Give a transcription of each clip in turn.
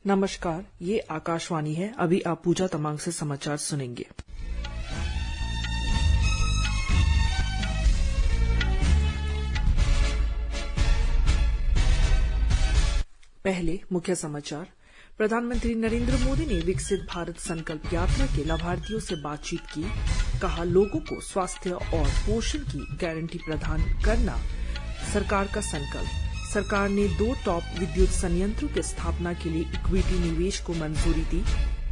नमस्कार, ये आकाशवाणी है। अभी आप पूजा तमांग से समाचार सुनेंगे। पहले मुख्य समाचार। प्रधानमंत्री नरेंद्र मोदी ने विकसित भारत संकल्प यात्रा के लाभार्थियों से बातचीत की। कहा, लोगों को स्वास्थ्य और पोषण की गारंटी प्रदान करना सरकार का संकल्प। सरकार ने 2 टॉप विद्युत संयंत्रों की स्थापना के लिए इक्विटी निवेश को मंजूरी दी।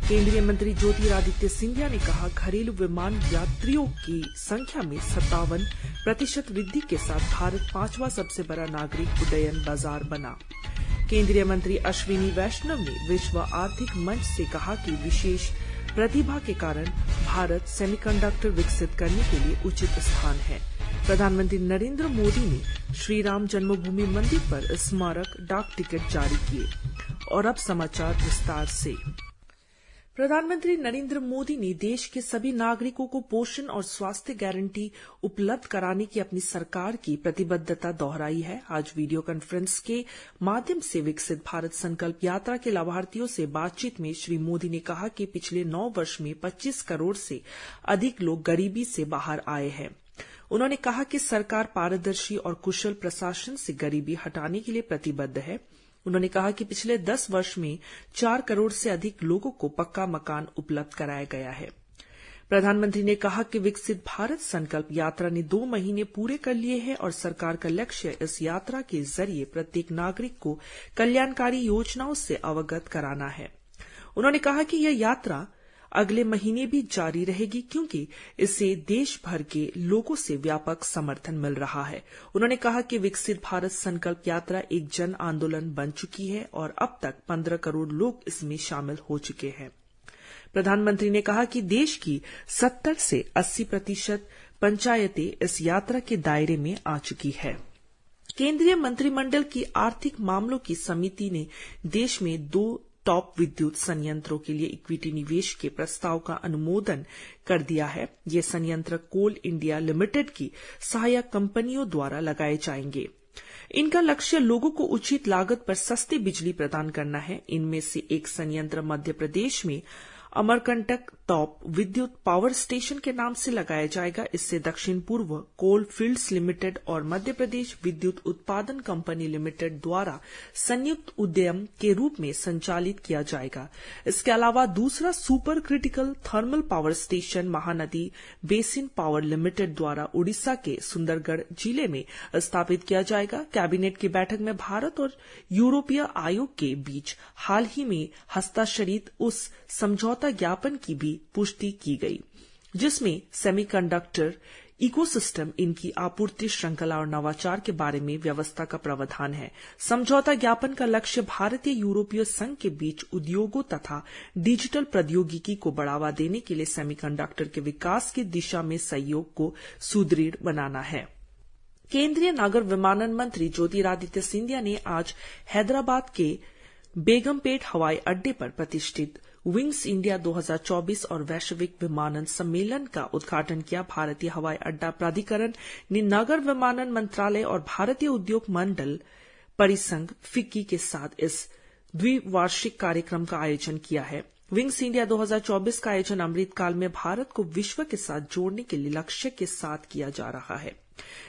केंद्रीय मंत्री ज्योतिरादित्य सिंधिया ने कहा, घरेलू विमान यात्रियों की संख्या में 57% वृद्धि के साथ भारत 5वां सबसे बड़ा नागरिक उड्डयन बाजार बना। केंद्रीय मंत्री अश्विनी वैष्णव ने विश्व आर्थिक मंच से कहा कि विशेष प्रतिभा के कारण भारत सेमीकंडक्टर विकसित करने के लिए उचित स्थान है। प्रधानमंत्री नरेंद्र मोदी ने श्री राम जन्मभूमि मंदिर पर स्मारक डाक टिकट जारी किए। और अब समाचार विस्तार से। प्रधानमंत्री नरेंद्र मोदी ने देश के सभी नागरिकों को पोषण और स्वास्थ्य गारंटी उपलब्ध कराने की अपनी सरकार की प्रतिबद्धता दोहराई है। आज वीडियो कॉन्फ्रेंस के माध्यम से विकसित भारत संकल्प यात्रा के लाभार्थियों से बातचीत में श्री मोदी ने कहा कि पिछले 9 वर्ष में 25 करोड़ से अधिक लोग गरीबी से बाहर आए हैं। उन्होंने कहा कि सरकार पारदर्शी और कुशल प्रशासन से गरीबी हटाने के लिए प्रतिबद्ध है। उन्होंने कहा कि पिछले 10 वर्ष में 4 करोड़ से अधिक लोगों को पक्का मकान उपलब्ध कराया गया है। प्रधानमंत्री ने कहा कि विकसित भारत संकल्प यात्रा ने 2 महीने पूरे कर लिए हैं और सरकार का लक्ष्य इस यात्रा के जरिए प्रत्येक नागरिक को कल्याणकारी योजनाओं से अवगत कराना है। उन्होंने कहा कि यह यात्रा अगले महीने भी जारी रहेगी क्योंकि इससे देश भर के लोगों से व्यापक समर्थन मिल रहा है। उन्होंने कहा कि विकसित भारत संकल्प यात्रा एक जन आंदोलन बन चुकी है और अब तक 15 करोड़ लोग इसमें शामिल हो चुके हैं। प्रधानमंत्री ने कहा कि देश की 70 से 80% पंचायतें इस यात्रा के दायरे में आ चुकी है। केंद्रीय मंत्रिमंडल की आर्थिक मामलों की समिति ने देश में 2 टॉप विद्युत संयंत्रों के लिए इक्विटी निवेश के प्रस्ताव का अनुमोदन कर दिया है। ये संयंत्र कोल इंडिया लिमिटेड की सहायक कंपनियों द्वारा लगाए जाएंगे। इनका लक्ष्य लोगों को उचित लागत पर सस्ती बिजली प्रदान करना है। इनमें से एक संयंत्र मध्य प्रदेश में अमरकंटक टॉप विद्युत पावर स्टेशन के नाम से लगाया जाएगा। इससे दक्षिण पूर्व कोल फील्ड्स लिमिटेड और मध्य प्रदेश विद्युत उत्पादन कंपनी लिमिटेड द्वारा संयुक्त उद्यम के रूप में संचालित किया जाएगा। इसके अलावा दूसरा super critical thermal power station Mahanadi basin power limited द्वारा उड़ीसा के सुंदरगढ़ जिले में स्थापित किया जाएगा। कैबिनेट की बैठक में भारत और यूरोपीय आयोग के बीच हाल ही में हस्ताक्षरित उस समझौता ज्ञापन की भी पुष्टि की गई, जिसमें सेमीकंडक्टर इकोसिस्टम, इनकी आपूर्ति श्रृंखला और नवाचार के बारे में व्यवस्था का प्रावधान है। समझौता ज्ञापन का लक्ष्य भारतीय यूरोपीय संघ के बीच उद्योगों तथा डिजिटल प्रौद्योगिकी को बढ़ावा देने के लिए सेमीकंडक्टर के विकास की दिशा में सहयोग को सुदृढ़ बनाना है। केंद्रीय नागर विमानन मंत्री ज्योतिरादित्य सिंधिया ने आज हैदराबाद के बेगमपेट हवाई अड्डे पर प्रतिष्ठित विंग्स इंडिया 2024 और वैश्विक विमानन सम्मेलन का उद्घाटन किया। भारतीय हवाई अड्डा प्राधिकरण ने नागर विमानन मंत्रालय और भारतीय उद्योग मंडल परिसंघ फिक्की के साथ इस द्विवार्षिक कार्यक्रम का आयोजन किया है। विंग्स इंडिया 2024 का आयोजन अमृतकाल में भारत को विश्व के साथ जोड़ने के लिए लक्ष्य के साथ किया जा रहा है।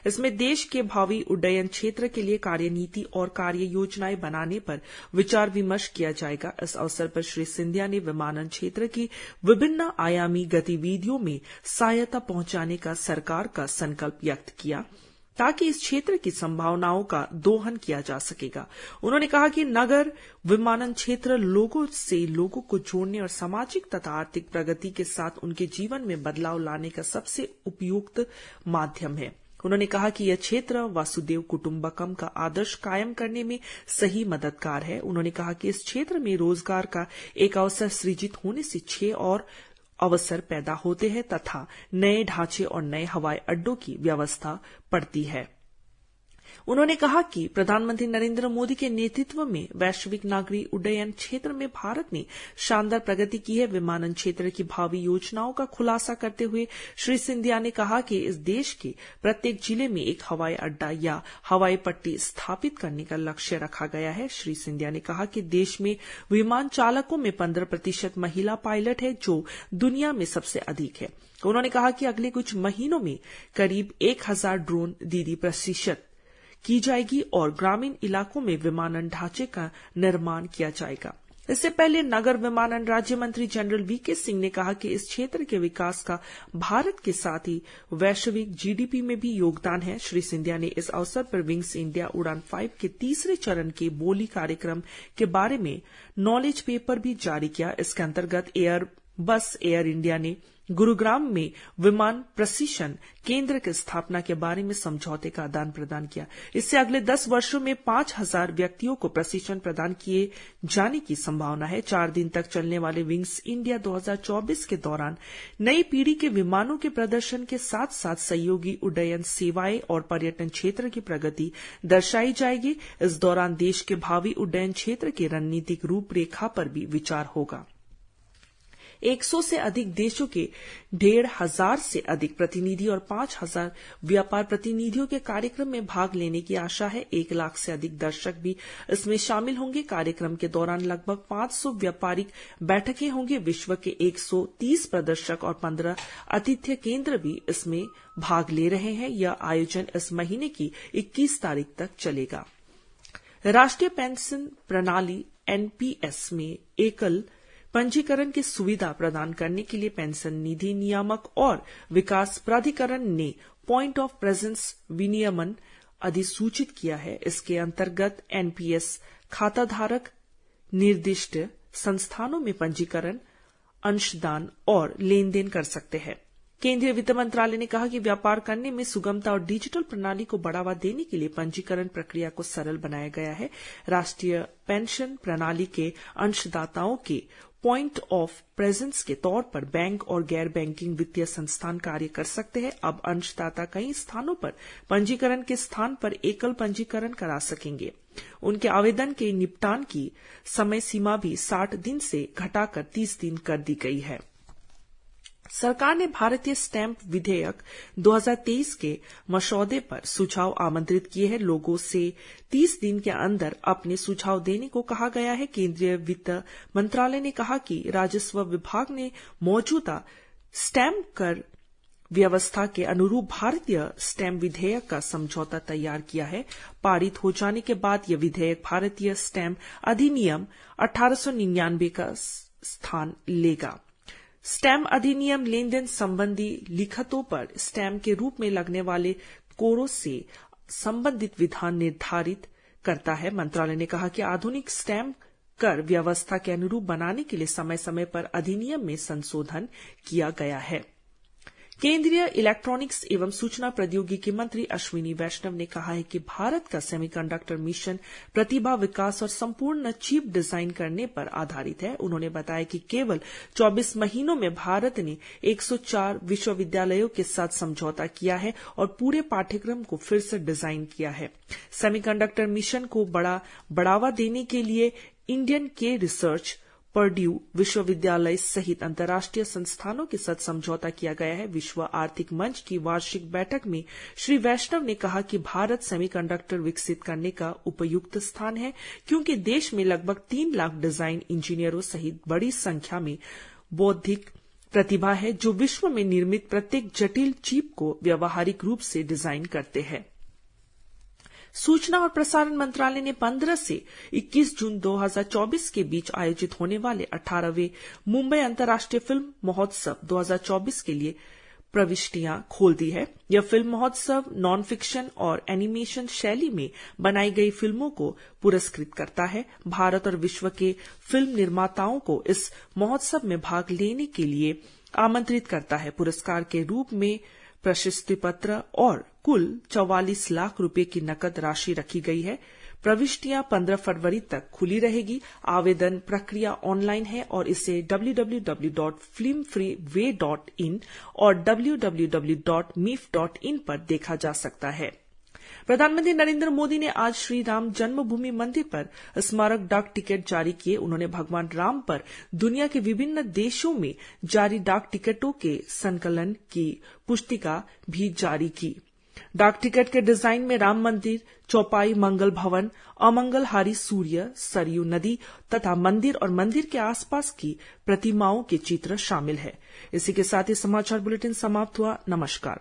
इसमें देश के भावी उड्डयन क्षेत्र के लिए कार्यनीति और कार्य योजनाएं बनाने पर विचार विमर्श किया जाएगा। इस अवसर पर श्री सिंधिया ने विमानन क्षेत्र की विभिन्न आयामी गतिविधियों में सहायता पहुंचाने का सरकार का संकल्प व्यक्त किया ताकि इस क्षेत्र की संभावनाओं का दोहन किया जा सकेगा। उन्होंने कहा कि नगर विमानन क्षेत्र लोगों से लोगों को जोड़ने और सामाजिक तथा आर्थिक प्रगति के साथ उनके जीवन में बदलाव लाने का सबसे उपयुक्त माध्यम है। उन्होंने कहा कि यह क्षेत्र वासुदेव कुटुंबकम का आदर्श कायम करने में सही मददगार है। उन्होंने कहा कि इस क्षेत्र में रोजगार का एक अवसर सृजित होने से 6 और अवसर पैदा होते हैं तथा नए ढांचे और नए हवाई अड्डों की व्यवस्था पड़ती है। उन्होंने कहा कि प्रधानमंत्री नरेंद्र मोदी के नेतृत्व में वैश्विक नागरिक उड्डयन क्षेत्र में भारत ने शानदार प्रगति की है। विमानन क्षेत्र की भावी योजनाओं का खुलासा करते हुए श्री सिंधिया ने कहा कि इस देश के प्रत्येक जिले में एक हवाई अड्डा या हवाई पट्टी स्थापित करने का लक्ष्य रखा गया है। श्री सिंधिया ने कहा कि देश में विमान चालकों में 15% महिला पायलट है, जो दुनिया में सबसे अधिक है। उन्होंने कहा कि अगले कुछ महीनों में करीब 1000 ड्रोन दीदी प्रशिक्षित की जाएगी और ग्रामीण इलाकों में विमानन ढांचे का निर्माण किया जाएगा। इससे पहले नगर विमानन राज्य मंत्री जनरल वीके सिंह ने कहा कि इस क्षेत्र के विकास का भारत के साथ ही वैश्विक जीडीपी में भी योगदान है। श्री सिंधिया ने इस अवसर पर विंग्स इंडिया उड़ान 5 के तीसरे चरण के बोली कार्यक्रम के बारे में नॉलेज पेपर भी जारी किया। इसके अंतर्गत एयर इंडिया ने गुरुग्राम में विमान प्रशिक्षण केंद्र की स्थापना के बारे में समझौते का आदान प्रदान किया। इससे अगले 10 वर्षों में 5000 व्यक्तियों को प्रशिक्षण प्रदान किए जाने की संभावना है। 4 दिन तक चलने वाले विंग्स इंडिया 2024 के दौरान नई पीढ़ी के विमानों के प्रदर्शन के साथ साथ सहयोगी उड्डयन सेवाएं और पर्यटन क्षेत्र की प्रगति दर्शाई जाएगी। इस दौरान देश के भावी उड्डयन क्षेत्र की रणनीतिक रूपरेखा पर भी विचार होगा। 100 से अधिक देशों के 1500 से अधिक प्रतिनिधि और 5000 व्यापार प्रतिनिधियों के कार्यक्रम में भाग लेने की आशा है। 1 लाख से अधिक दर्शक भी इसमें शामिल होंगे। कार्यक्रम के दौरान लगभग 500 व्यापारिक बैठकें होंगी। विश्व के 130 प्रदर्शक और 15 आतिथ्य केंद्र भी इसमें भाग ले रहे हैं। यह आयोजन इस महीने की 21 तारीख तक चलेगा। राष्ट्रीय पेंशन प्रणाली एनपीएस में एकल पंजीकरण की सुविधा प्रदान करने के लिए पेंशन निधि नियामक और विकास प्राधिकरण ने पॉइंट ऑफ प्रेजेंस विनियमन अधिसूचित किया है। इसके अंतर्गत एनपीएस खाताधारक निर्दिष्ट संस्थानों में पंजीकरण, अंशदान और लेन देन कर सकते हैं। केंद्रीय वित्त मंत्रालय ने कहा कि व्यापार करने में सुगमता और डिजिटल प्रणाली को बढ़ावा देने के लिए पंजीकरण प्रक्रिया को सरल बनाया गया है। राष्ट्रीय पेंशन प्रणाली के अंशदाताओं के पॉइंट ऑफ प्रेजेंस के तौर पर बैंक और गैर बैंकिंग वित्तीय संस्थान कार्य कर सकते हैं। अब अंशदाता कई स्थानों पर पंजीकरण के स्थान पर एकल पंजीकरण करा सकेंगे। उनके आवेदन के निपटान की समय सीमा भी 60 दिन से घटाकर 30 दिन कर दी गई है। सरकार ने भारतीय स्टैंप विधेयक 2023 के मसौदे पर सुझाव आमंत्रित किए हैं। लोगों से 30 दिन के अंदर अपने सुझाव देने को कहा गया है। केंद्रीय वित्त मंत्रालय ने कहा कि राजस्व विभाग ने मौजूदा स्टैंप कर व्यवस्था के अनुरूप भारतीय स्टैंप विधेयक का समझौता तैयार किया है। पारित हो जाने के बाद यह विधेयक भारतीय स्टैंप अधिनियम 1899 का स्थान लेगा। स्टैम्प अधिनियम लेन देन संबंधी लिखतों पर स्टैम्प के रूप में लगने वाले कोरों से संबंधित विधान निर्धारित करता है। मंत्रालय ने कहा कि आधुनिक स्टैम्प कर व्यवस्था के अनुरूप बनाने के लिए समय समय पर अधिनियम में संशोधन किया गया है। केंद्रीय इलेक्ट्रॉनिक्स एवं सूचना प्रौद्योगिकी मंत्री अश्विनी वैष्णव ने कहा है कि भारत का सेमीकंडक्टर मिशन प्रतिभा, विकास और संपूर्ण चिप डिजाइन करने पर आधारित है। उन्होंने बताया कि केवल 24 महीनों में भारत ने 104 विश्वविद्यालयों के साथ समझौता किया है और पूरे पाठ्यक्रम को फिर से डिजाइन किया है। सेमीकंडक्टर मिशन को बढ़ावा देने के लिए इंडियन के रिसर्च, पर्ड्यू विश्वविद्यालय सहित अंतर्राष्ट्रीय संस्थानों के साथ समझौता किया गया है। विश्व आर्थिक मंच की वार्षिक बैठक में श्री वैष्णव ने कहा कि भारत सेमीकंडक्टर विकसित करने का उपयुक्त स्थान है, क्योंकि देश में लगभग 3 लाख डिजाइन इंजीनियरों सहित बड़ी संख्या में बौद्धिक प्रतिभा है, जो विश्व में निर्मित प्रत्येक जटिल चिप को व्यावहारिक रूप से डिजाइन करते हैं। सूचना और प्रसारण मंत्रालय ने 15 से 21 जून 2024 के बीच आयोजित होने वाले 18वें मुंबई अंतर्राष्ट्रीय फिल्म महोत्सव 2024 के लिए प्रविष्टियां खोल दी है। यह फिल्म महोत्सव नॉन फिक्शन और एनिमेशन शैली में बनाई गई फिल्मों को पुरस्कृत करता है। भारत और विश्व के फिल्म निर्माताओं को इस महोत्सव में भाग लेने के लिए आमंत्रित करता है। पुरस्कार के रूप में प्रशस्ति पत्र और कुल 44 लाख रुपए की नकद राशि रखी गई है। प्रविष्टियां 15 फरवरी तक खुली रहेगी। आवेदन प्रक्रिया ऑनलाइन है और इसे www.filmfreeway.in और www.mif.in पर देखा जा सकता है। प्रधानमंत्री नरेंद्र मोदी ने आज श्री राम जन्मभूमि मंदिर पर स्मारक डाक टिकट जारी किए। उन्होंने भगवान राम पर दुनिया के विभिन्न देशों में जारी डाक टिकटों के संकलन की पुस्तिका भी जारी की। डाक टिकट के डिजाइन में राम मंदिर, चौपाई, मंगल भवन, अमंगलहारी सूर्य, सरयू नदी तथा मंदिर और मंदिर के आसपास की प्रतिमाओं के चित्र शामिल है। इसी के साथ ही समाचार बुलेटिन समाप्त हुआ। नमस्कार।